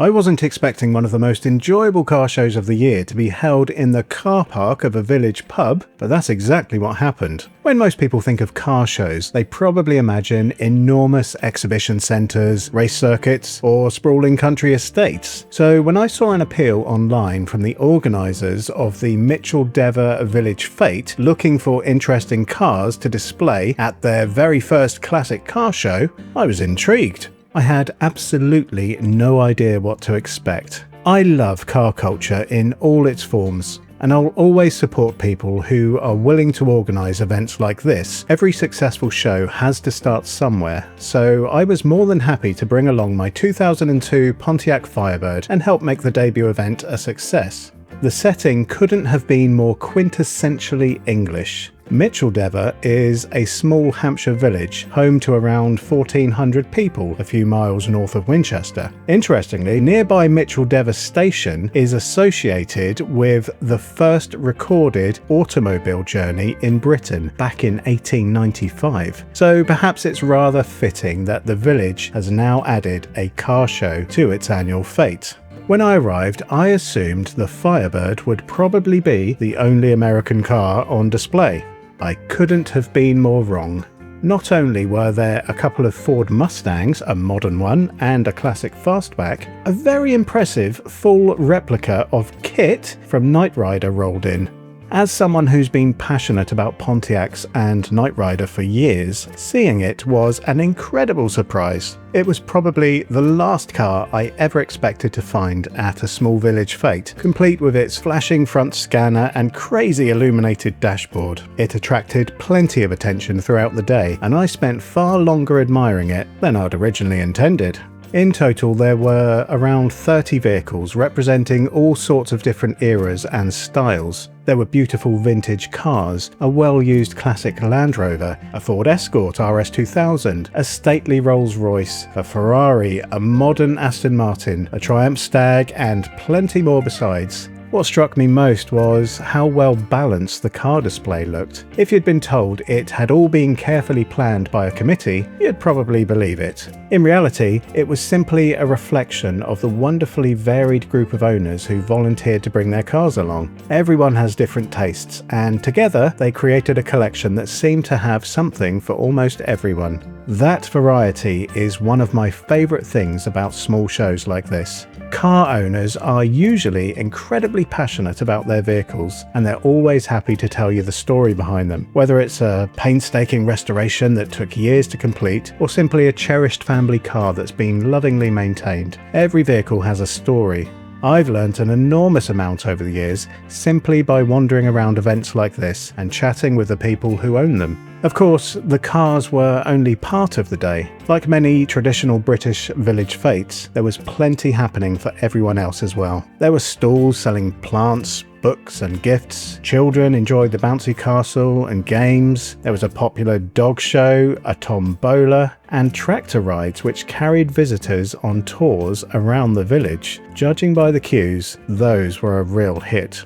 I wasn't expecting one of the most enjoyable car shows of the year to be held in the car park of a village pub, but that's exactly what happened. When most people think of car shows, they probably imagine enormous exhibition centres, race circuits, or sprawling country estates. So when I saw an appeal online from the organisers of the Micheldever Village Fete looking for interesting cars to display at their very first classic car show, I was intrigued. I had absolutely no idea what to expect. I love car culture in all its forms, and I'll always support people who are willing to organise events like this. Every successful show has to start somewhere, so I was more than happy to bring along my 2002 Pontiac Firebird and help make the debut event a success. The setting couldn't have been more quintessentially English. Micheldever is a small Hampshire village, home to around 1,400 people a few miles north of Winchester. Interestingly, nearby Micheldever Station is associated with the first recorded automobile journey in Britain back in 1895. So perhaps it's rather fitting that the village has now added a car show to its annual fete. When I arrived, I assumed the Firebird would probably be the only American car on display. I couldn't have been more wrong. Not only were there a couple of Ford Mustangs, a modern one, and a classic fastback, a very impressive full replica of KITT from Knight Rider rolled in. As someone who's been passionate about Pontiacs and Knight Rider for years, seeing it was an incredible surprise. It was probably the last car I ever expected to find at a small village fete, complete with its flashing front scanner and crazy illuminated dashboard. It attracted plenty of attention throughout the day, and I spent far longer admiring it than I'd originally intended. In total, there were around 30 vehicles representing all sorts of different eras and styles. There were beautiful vintage cars, a well-used classic Land Rover, a Ford Escort RS2000, a stately Rolls-Royce, a Ferrari, a modern Aston Martin, a Triumph Stag, and plenty more besides. What struck me most was how well balanced the car display looked. If you'd been told it had all been carefully planned by a committee, you'd probably believe it. In reality, it was simply a reflection of the wonderfully varied group of owners who volunteered to bring their cars along. Everyone has different tastes, and together they created a collection that seemed to have something for almost everyone. That variety is one of my favourite things about small shows like this. Car owners are usually incredibly passionate about their vehicles, and they're always happy to tell you the story behind them, whether it's a painstaking restoration that took years to complete, or simply a cherished family car that's been lovingly maintained. Every vehicle has a story. I've learnt an enormous amount over the years simply by wandering around events like this and chatting with the people who own them. Of course, the cars were only part of the day. Like many traditional British village fetes, there was plenty happening for everyone else as well. There were stalls selling plants, books and gifts. Children enjoyed the bouncy castle and games. There was a popular dog show, a tombola, and tractor rides which carried visitors on tours around the village. Judging by the queues, those were a real hit.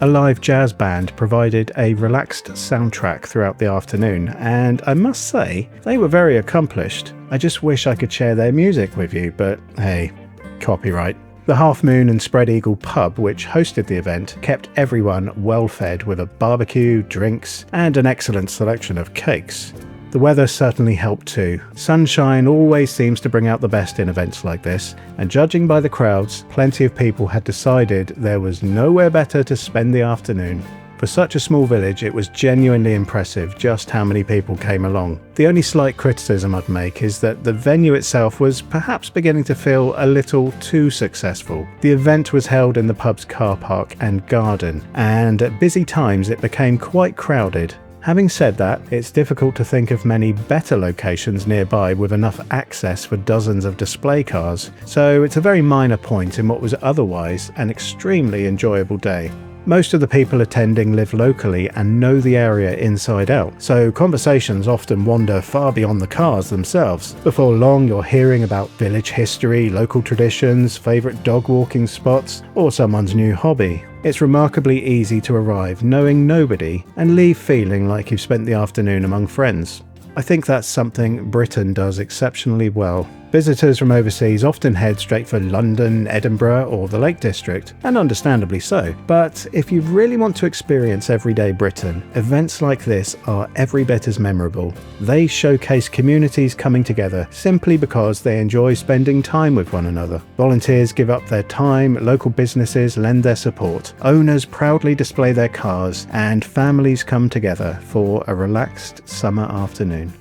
A live jazz band provided a relaxed soundtrack throughout the afternoon, and I must say, they were very accomplished. I just wish I could share their music with you, but hey, copyright. The Half Moon and Spread Eagle pub, which hosted the event, kept everyone well fed with a barbecue, drinks, and an excellent selection of cakes. The weather certainly helped too. Sunshine always seems to bring out the best in events like this, and judging by the crowds, plenty of people had decided there was nowhere better to spend the afternoon. For such a small village, it was genuinely impressive just how many people came along. The only slight criticism I'd make is that the venue itself was perhaps beginning to feel a little too successful. The event was held in the pub's car park and garden, and at busy times it became quite crowded. Having said that, it's difficult to think of many better locations nearby with enough access for dozens of display cars, so it's a very minor point in what was otherwise an extremely enjoyable day. Most of the people attending live locally and know the area inside out, so conversations often wander far beyond the cars themselves. Before long, you're hearing about village history, local traditions, favourite dog walking spots, or someone's new hobby. It's remarkably easy to arrive knowing nobody and leave feeling like you've spent the afternoon among friends. I think that's something Britain does exceptionally well. Visitors from overseas often head straight for London, Edinburgh or the Lake District, and understandably so. But if you really want to experience everyday Britain, events like this are every bit as memorable. They showcase communities coming together simply because they enjoy spending time with one another. Volunteers give up their time, local businesses lend their support, owners proudly display their cars, and families come together for a relaxed summer afternoon.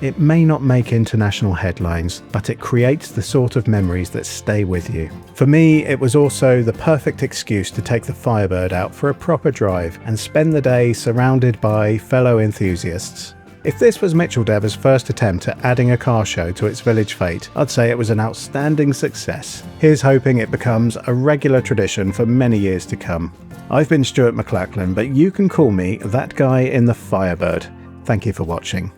It may not make international headlines, but it creates the sort of memories that stay with you. For me, it was also the perfect excuse to take the Firebird out for a proper drive and spend the day surrounded by fellow enthusiasts. If this was Micheldever's first attempt at adding a car show to its village fete, I'd say it was an outstanding success. Here's hoping it becomes a regular tradition for many years to come. I've been Stuart McLachlan, but you can call me that guy in the Firebird. Thank you for watching.